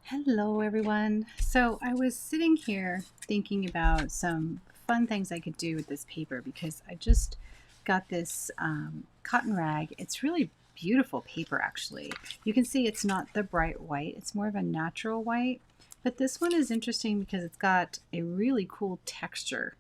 Hello everyone. So I was sitting here thinking about some fun things I could do with this paper because I just got this cotton rag. It's really beautiful paper actually. You can see it's not the bright white, it's more of a natural white. But this one is interesting because it's got a really cool texture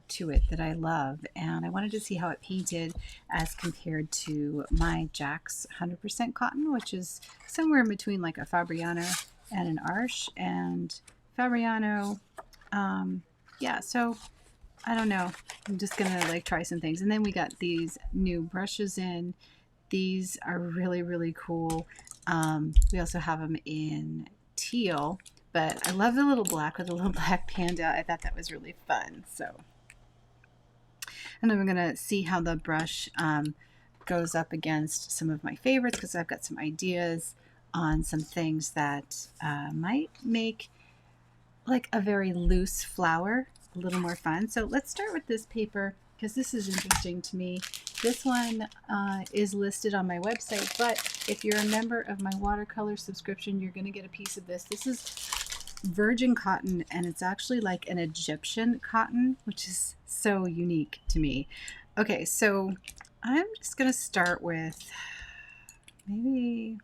to it that I love, and I wanted to see how it painted as compared to my Jax 100% cotton, which is somewhere in between like a Fabriano and an Arche. And Fabriano, yeah, so I don't know. I'm just gonna like try some things. And then we got these new brushes in. These are really, really cool. We also have them in teal, but I love the little black with the little black panda. I thought that was really fun. So, and I'm gonna see how the brush goes up against some of my favorites because I've got some ideas on some things that might make like a very loose flower a little more fun. So let's start with this paper because this is interesting to me. This one is listed on my website, but if you're a member of my watercolor subscription, you're going to get a piece of this. This is virgin cotton, and it's actually like an Egyptian cotton, which is so unique to me. Okay, so I'm just going to start with maybe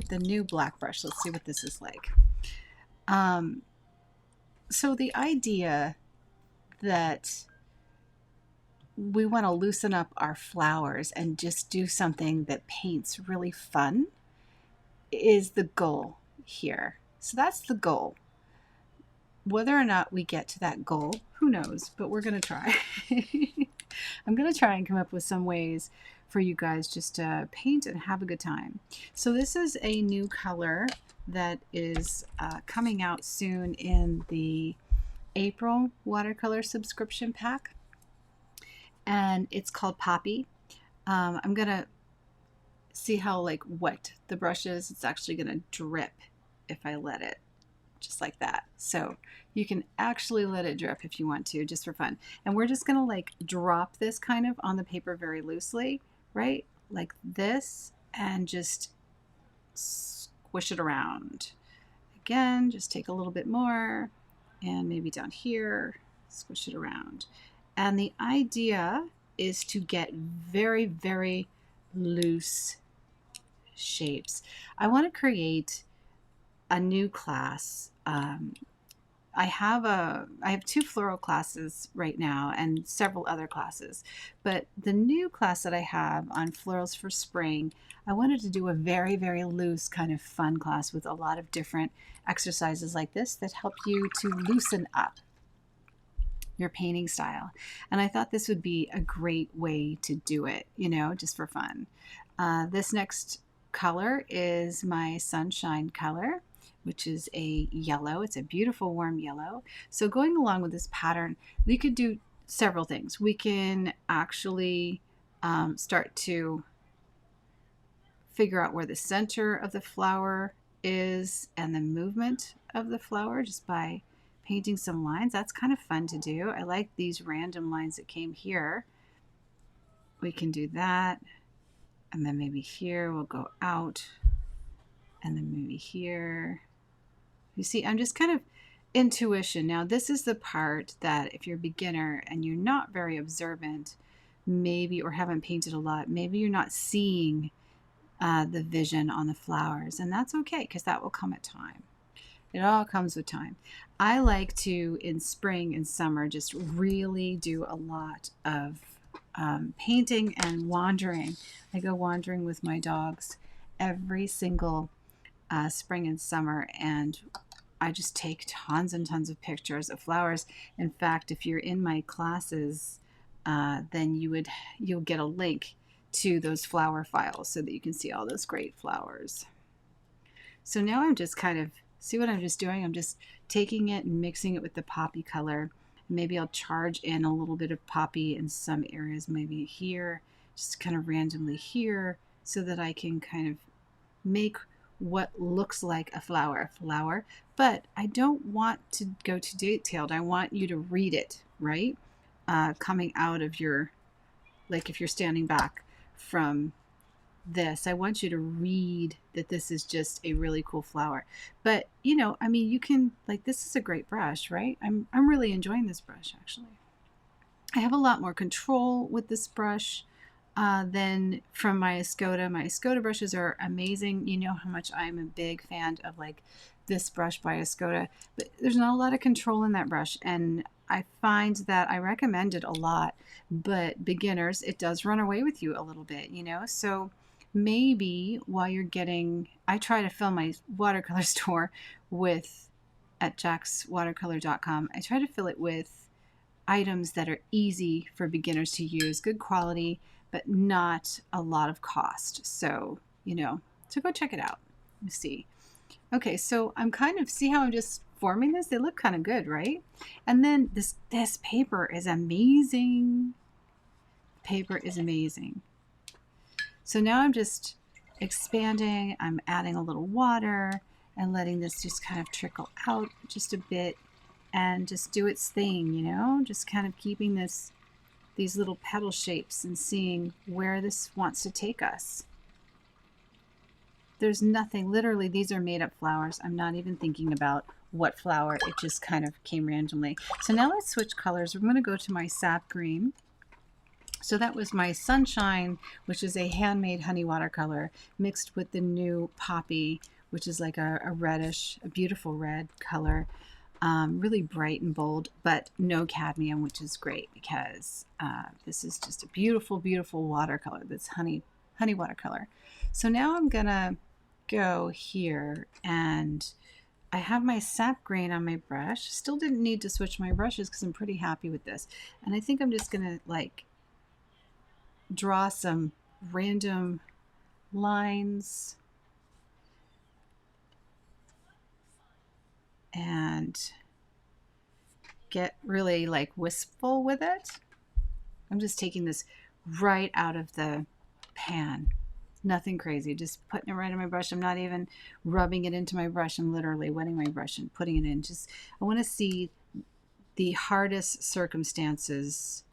the new black brush. Let's see what this is like. So the idea that we want to loosen up our flowers and just do something that paints really fun is the goal here. So that's the goal. Whether or not we get to that goal, who knows, but we're going to try. I'm going to try and come up with some ways for you guys just to paint and have a good time. So this is a new color that is coming out soon in the April watercolor subscription pack, and it's called Poppy. I'm gonna see how like wet the brush is. It's actually gonna drip if I let it, just like that. So you can actually let it drip if you want to, just for fun. And we're just gonna like drop this kind of on the paper very loosely, right? Like this, and just squish it around. Again, just take a little bit more, and maybe down here, squish it around. And the idea is to get very, very loose shapes. I want to create a new class. I have two floral classes right now and several other classes, but the new class that I have on florals for spring, I wanted to do a very, very loose kind of fun class with a lot of different exercises like this that help you to loosen up your painting style. And I thought this would be a great way to do it, just for fun. This next color is my Sunshine color, which is a yellow. It's a beautiful warm yellow. So going along with this pattern, we could do several things. We can actually start to figure out where the center of the flower is and the movement of the flower just by painting some lines. That's kind of fun to do. I like these random lines that came here. We can do that. And then maybe here we'll go out. And then maybe here. You see, I'm just kind of intuition. Now, this is the part that if you're a beginner and you're not very observant, maybe, or haven't painted a lot, maybe you're not seeing the vision on the flowers. And that's okay, because that will come at time. It all comes with time. I like to, in spring and summer, just really do a lot of painting and wandering. I go wandering with my dogs every single spring and summer, and I just take tons and tons of pictures of flowers. In fact, if you're in my classes, then you'll get a link to those flower files so that you can see all those great flowers. So now I'm just kind of, see what I'm just doing? I'm just taking it and mixing it with the poppy color. Maybe I'll charge in a little bit of poppy in some areas, maybe here, just kind of randomly here, so that I can kind of make what looks like a flower, but I don't want to go too detailed. I want you to read it, right? Coming out of your, like if you're standing back from this. I want you to read that this is just a really cool flower. But, you know, I mean, you can, like, this is a great brush, right? I'm really enjoying this brush, actually. I have a lot more control with this brush than from my Escoda. My Escoda brushes are amazing. You know how much I'm a big fan of like this brush by Escoda, but there's not a lot of control in that brush, and I find that I recommend it a lot, but beginners, it does run away with you a little bit, you know? So maybe while you're getting, I try to fill my watercolor store with, at jaxwatercolor.com, I try to fill it with items that are easy for beginners to use, good quality, but not a lot of cost. So, you know, so go check it out. You see. Okay, so I'm kind of, see how I'm just forming this? They look kind of good, right? And then this paper is amazing. Paper is amazing. So now I'm just expanding. I'm adding a little water and letting this just kind of trickle out just a bit and just do its thing, you know, just kind of keeping these little petal shapes and seeing where this wants to take us. There's nothing, literally, these are made up flowers. I'm not even thinking about what flower, it just kind of came randomly. So now let's switch colors. I'm going to go to my sap green. So that was my Sunshine, which is a handmade honey watercolor, mixed with the new Poppy, which is like a reddish, a beautiful red color. Really bright and bold, but no cadmium, which is great because this is just a beautiful, beautiful watercolor. That's honey watercolor. So now I'm gonna go here, and I have my sap green on my brush. Still didn't need to switch my brushes because I'm pretty happy with this. And I think I'm just gonna like draw some random lines and get really like wistful with it. I'm just taking this right out of the pan. Nothing crazy, just putting it right on my brush. I'm not even rubbing it into my brush. I'm literally wetting my brush and putting it in. Just, I want to see the hardest circumstances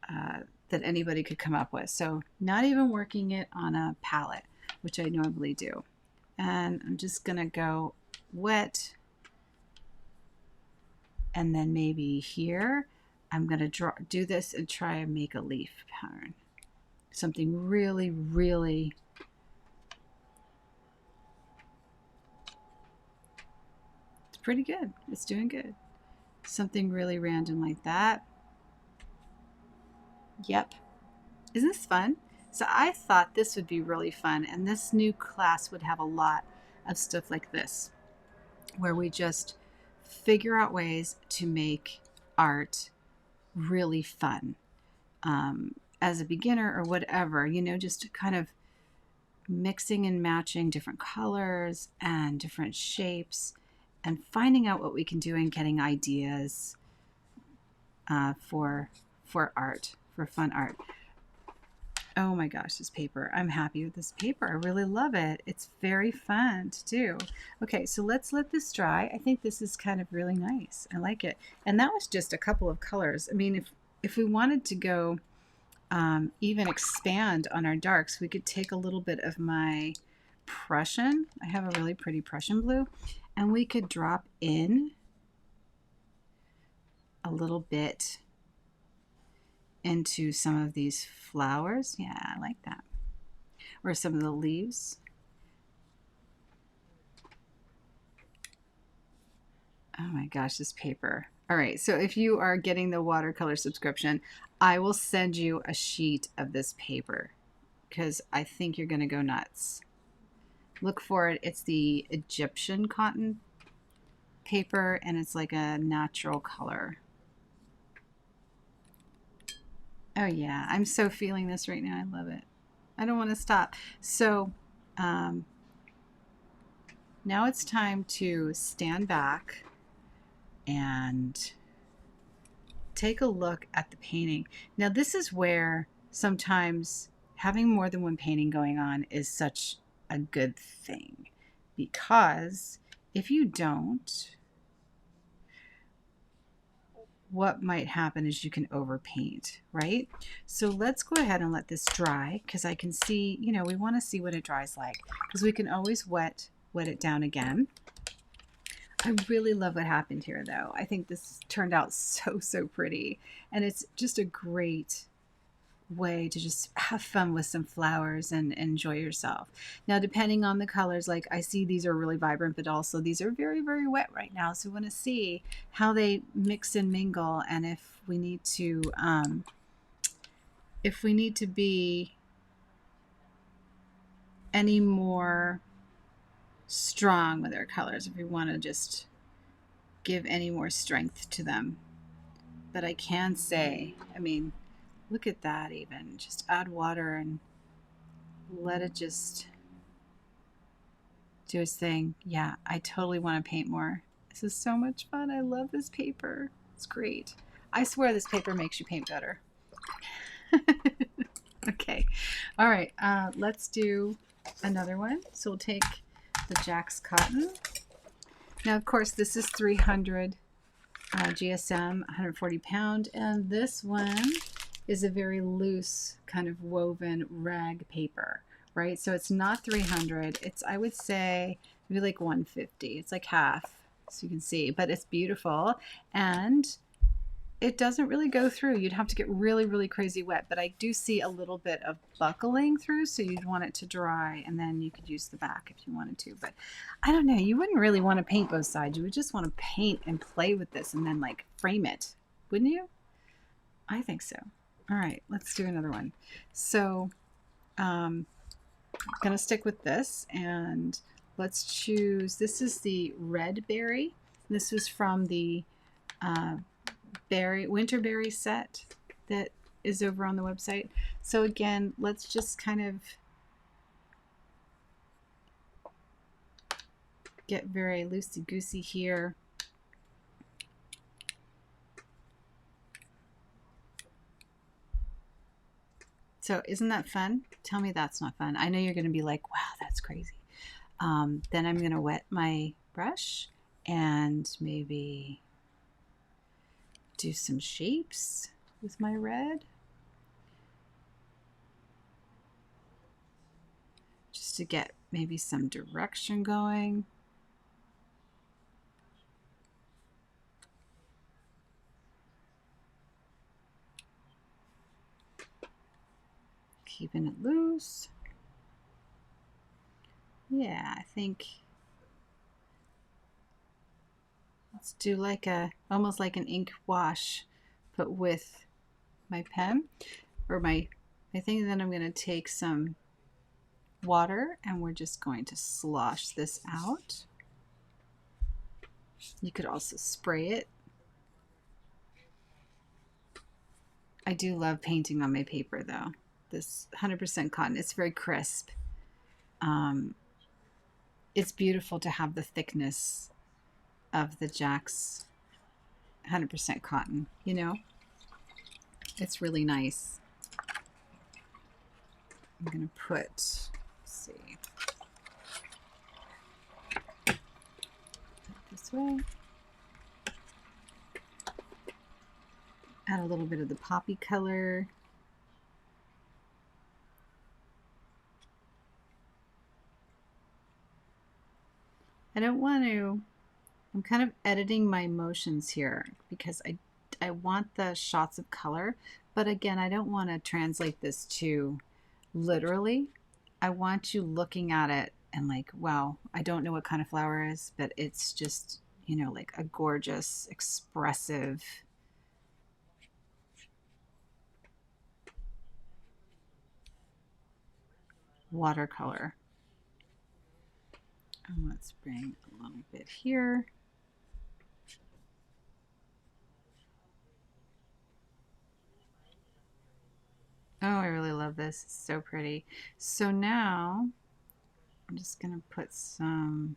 that anybody could come up with. So not even working it on a palette, which I normally do. And I'm just gonna go wet, and then maybe here I'm gonna do this and try and make a leaf pattern. Something really, really it's pretty good. It's doing good. Something really random like that. Yep. Isn't this fun? So I thought this would be really fun, and this new class would have a lot of stuff like this, where we just figure out ways to make art really fun. As a beginner or whatever, you know, just kind of mixing and matching different colors and different shapes and finding out what we can do and getting ideas for art, for fun art. Oh my gosh, this paper. I'm happy with this paper. I really love it. It's very fun to do. Okay, so let's let this dry. I think this is kind of really nice. I like it. And that was just a couple of colors. I mean, if we wanted to go even expand on our darks, we could take a little bit of my Prussian. I have a really pretty Prussian blue, and we could drop in a little bit into some of these flowers. Yeah, I like that. Or some of the leaves. Oh my gosh, this paper. All right, so if you are getting the watercolor subscription, I will send you a sheet of this paper because I think you're going to go nuts. Look for it. It's the Egyptian cotton paper, and it's like a natural color. Oh yeah, I'm so feeling this right now. I love it. I don't want to stop. So now it's time to stand back and take a look at the painting. Now this is where sometimes having more than one painting going on is such a good thing, because if you don't, what might happen is you can overpaint, right? So let's go ahead and let this dry, because I can see, you know, we want to see what it dries like, because we can always wet it down again. I really love what happened here, though. I think this turned out so pretty, and it's just a great way to just have fun with some flowers and enjoy yourself. Now, depending on the colors, like I see these are really vibrant, but also these are very wet right now. So we want to see how they mix and mingle, and if we need to be any more strong with our colors, if we want to just give any more strength to them. But I can say, I mean, look at that. Even just add water and let it just do its thing. Yeah, I totally want to paint more. This is so much fun. I love this paper. It's great. I swear this paper makes you paint better. Okay. All right. Let's do another one. So we'll take the Jax Cotton. Now, of course, this is 300 GSM, 140 pound, and this one is a very loose kind of woven rag paper, right? So it's not 300. It's, I would say, maybe like 150. It's like half, so you can see, but it's beautiful, and it doesn't really go through. You'd have to get really crazy wet, but I do see a little bit of buckling through, so you'd want it to dry, and then you could use the back if you wanted to. But I don't know, you wouldn't really want to paint both sides. You would just want to paint and play with this and then like frame it, wouldn't you? I think so. All right, let's do another one. So I'm gonna stick with this, and let's choose, this is the red berry. This was from the winter berry set that is over on the website. So again, let's just kind of get very loosey-goosey here. So isn't that fun? Tell me that's not fun. I know you're going to be like, wow, that's crazy. Then I'm going to wet my brush and maybe do some shapes with my red. Just to get maybe some direction going. Keeping it loose. Yeah, I think let's do like almost like an ink wash, but with my pen or I think then I'm going to take some water and we're just going to slosh this out. You could also spray it. I do love painting on my paper though. This 100% cotton, it's very crisp. It's beautiful to have the thickness of the Jax 100% cotton, you know? It's really nice. I'm going to put, let's see, put it this way. Add a little bit of the poppy color. I don't want to, I'm kind of editing my motions here because I want the shots of color, but again, I don't want to translate this to literally. I want you looking at it and like, wow, I don't know what kind of flower it is, but it's just, you know, like a gorgeous, expressive watercolor. And let's bring a little bit here. Oh, I really love this. It's so pretty. So now I'm just going to put some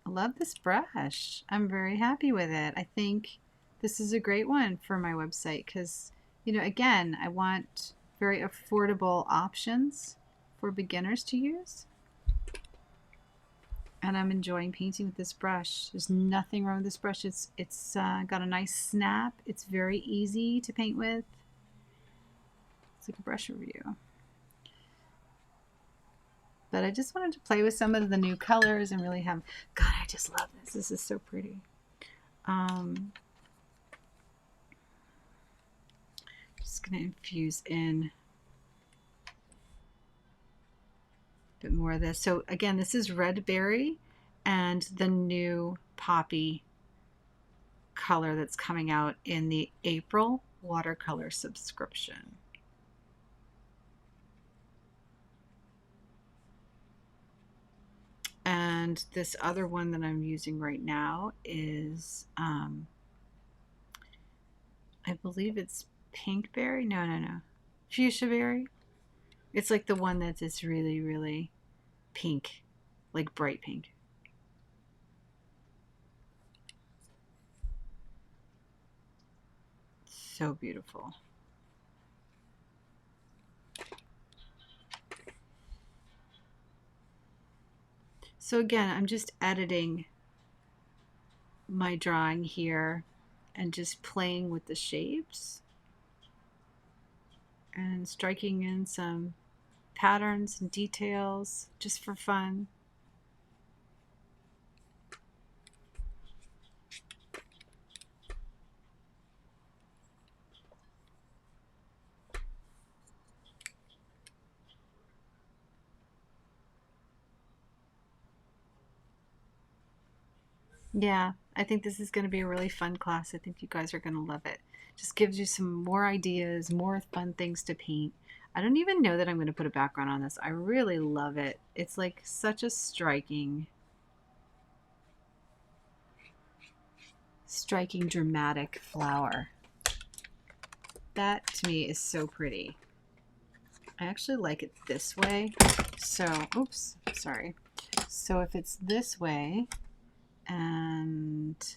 I love this brush. I'm very happy with it. I think this is a great one for my website because, you know, again, I want very affordable options for beginners to use. And I'm enjoying painting with this brush. There's nothing wrong with this brush. It's got a nice snap. It's very easy to paint with. It's like a brush review. But I just wanted to play with some of the new colors and really have, God, I just love this. This is so pretty. Just going to infuse in a bit more of this. So again, this is Red Berry and the new Poppy color that's coming out in the April watercolor subscription. And this other one that I'm using right now is, I believe it's Pink Berry. No. Fuchsia Berry. It's like the one that's just really, really pink, like bright pink. So beautiful. So again, I'm just editing my drawing here and just playing with the shapes and striking in some patterns and details just for fun. Yeah, I think this is going to be a really fun class. I think you guys are going to love it. Just gives you some more ideas, more fun things to paint. I don't even know that I'm going to put a background on this. I really love it. It's like such a striking, dramatic flower. That to me is so pretty. I actually like it this way. So, oops, sorry. So if it's this way, and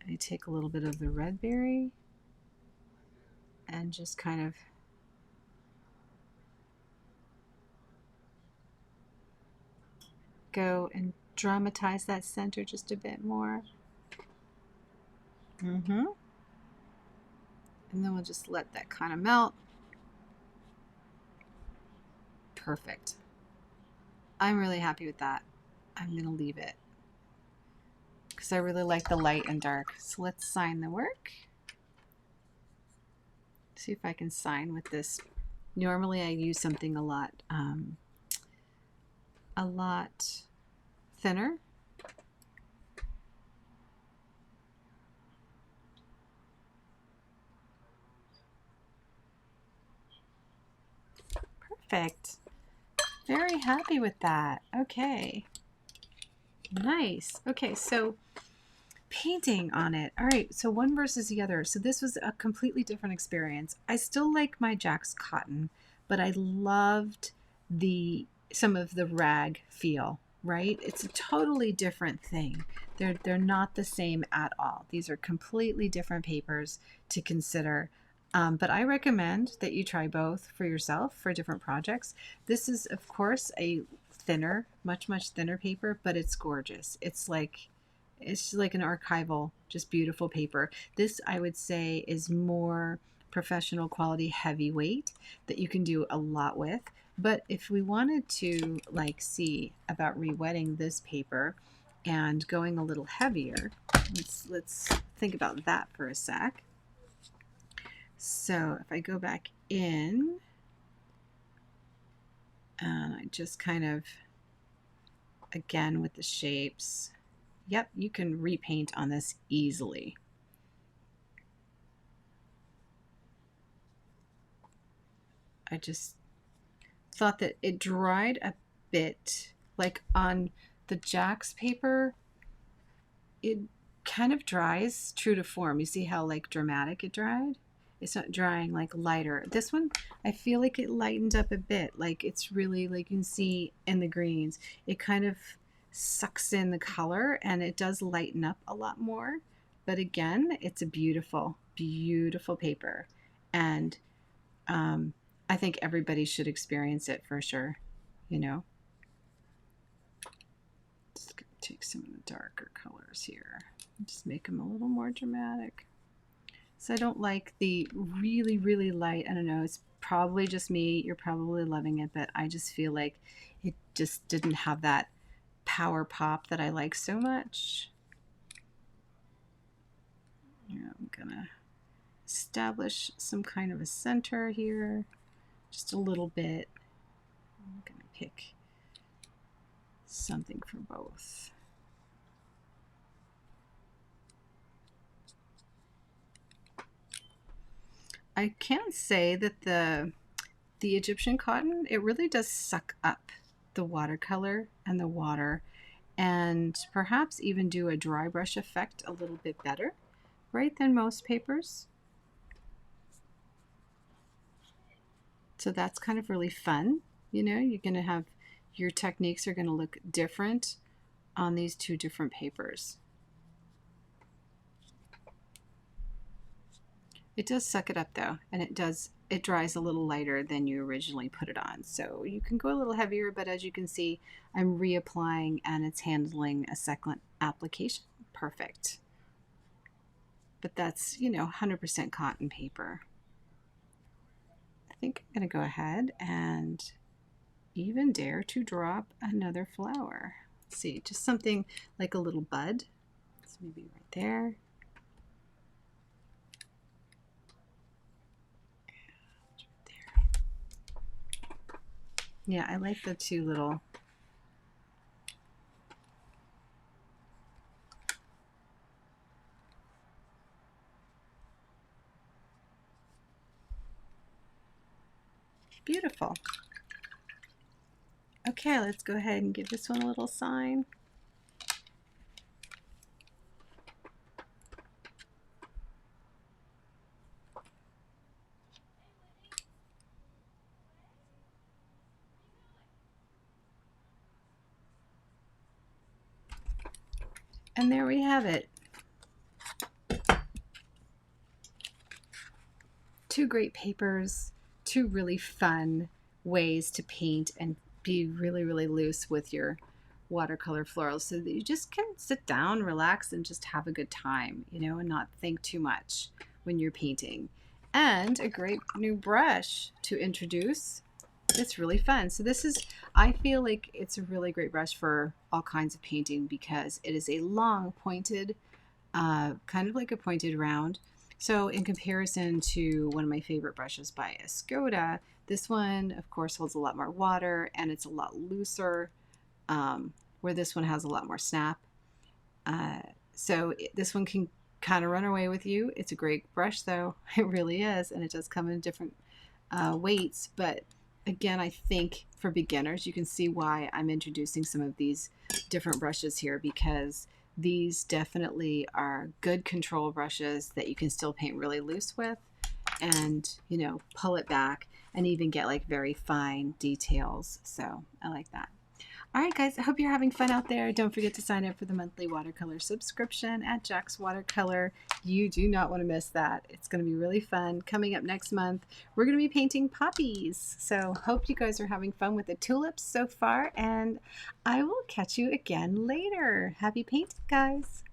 I take a little bit of the red berry and just kind of go and dramatize that center just a bit more. And then we'll just let that kind of melt. Perfect. I'm really happy with that. I'm going to leave it because I really like the light and dark. So let's sign the work. See if I can sign with this. Normally I use something a lot thinner. Perfect. Very happy with that. Okay. Nice. Okay, so painting on it. All right, so one versus the other. So this was a completely different experience. I still like my Jax cotton, but I loved some of the rag feel, right? It's a totally different thing. They're not the same at all. These are completely different papers to consider. But I recommend that you try both for yourself for different projects. This is, of course, a thinner, much thinner paper, but it's gorgeous. It's like an archival, just beautiful paper. This, I would say, is more professional quality heavyweight that you can do a lot with. But if we wanted to see about re-wetting this paper and going a little heavier, let's think about that for a sec. So if I go back in and I just kind of, again with the shapes, yep, you can repaint on this easily. I just thought that it dried a bit, like on the Jax paper, it kind of dries true to form. You see how dramatic it dried? It's not drying lighter. This one, I feel like it lightened up a bit. It's really, you can see in the greens, it kind of sucks in the color and it does lighten up a lot more. But again, it's a beautiful, beautiful paper. And I think everybody should experience it for sure. Just take some of the darker colors here. Just make them a little more dramatic. So I don't like the really, really light. I don't know, it's probably just me. You're probably loving it, but I just feel like it just didn't have that power pop that I like so much. Yeah, I'm gonna establish some kind of a center here, just a little bit. I'm gonna pick something for both. I can say that the Egyptian cotton, it really does suck up the watercolor and the water, and perhaps even do a dry brush effect a little bit better, right, than most papers. So that's kind of really fun. You know, you're going to have, your techniques are going to look different on these two different papers. It does suck it up though, and it dries a little lighter than you originally put it on. So you can go a little heavier, but as you can see, I'm reapplying and it's handling a second application. Perfect. But that's, you know, 100% cotton paper. I think I'm going to go ahead and even dare to drop another flower. Let's see, just something like a little bud. So maybe right there. Yeah, I like the two little. Beautiful. Okay, let's go ahead and give this one a little sign. And there we have it. Two great papers, two really fun ways to paint and be really, really loose with your watercolor florals so that you just can sit down, relax, and just have a good time, you know, and not think too much when you're painting. And a great new brush to introduce. It's really fun. So this is, I feel like it's a really great brush for all kinds of painting because it is a long pointed, kind of like a pointed round. So in comparison to one of my favorite brushes by Escoda, this one of course holds a lot more water and it's a lot looser, where this one has a lot more snap. So this one can kind of run away with you. It's a great brush though, it really is, and it does come in different weights, but again, I think for beginners, you can see why I'm introducing some of these different brushes here, because these definitely are good control brushes that you can still paint really loose with and, you know, pull it back and even get like very fine details. So I like that. All right, guys, I hope you're having fun out there. Don't forget to sign up for the monthly watercolor subscription at Jax Watercolor. You do not want to miss that. It's going to be really fun. Coming up next month, we're going to be painting poppies. So hope you guys are having fun with the tulips so far, and I will catch you again later. Happy painting, guys.